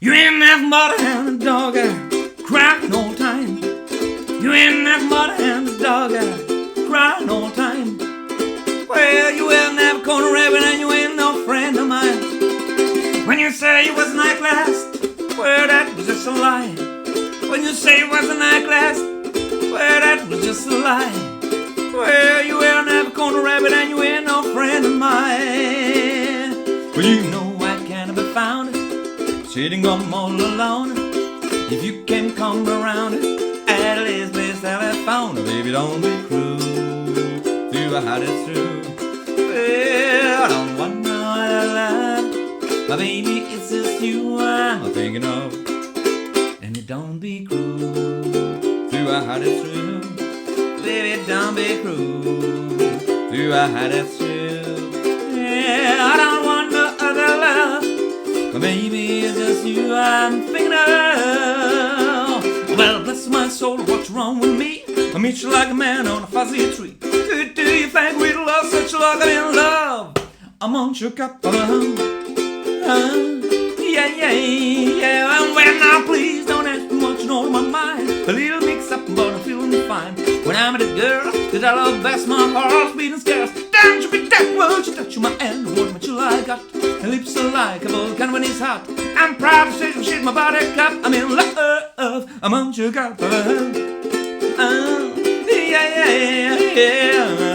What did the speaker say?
You ain't nothing but a hound dog crying all the time. You ain't nothing but a hound dog crying all the time. Well, you will never corner rabbit and you ain't no friend of mine. When you say you was an eyeglass, well, that was just a lie. When you say you was an eyeglass, well, that was just a lie. Well, you will never corner rabbit and you ain't no friend of mine. Well, you know I can't be found sitting home all alone. If you can come around at least best that I found. Baby, don't be cruel to a heart it's true. Well, I don't want no other love, but baby, it's just you I'm thinking of. And it don't be cruel to a heart it's true. Baby, don't be cruel to a heart it's true. Yeah, I don't want no other love, but maybe it's just you I'm thinking of. Well, bless my soul, what's wrong with me? I meet you like a man on a fuzzy tree. Do you think we'd love such luck? I'm in love. I'm on your cup of yeah, yeah, yeah. And when now, please don't ask me what you know in my mind. A little mix up, but I'm feeling fine. When I'm with a girl, that I love best, my heart's beating scarce. Don't you be that won't you touch my hand? What you like? Got lips are like a volcano when it's hot. I'm proud to say some shit, my body cup. I'm in love. I'm on your cup. Yeah, yeah, yeah.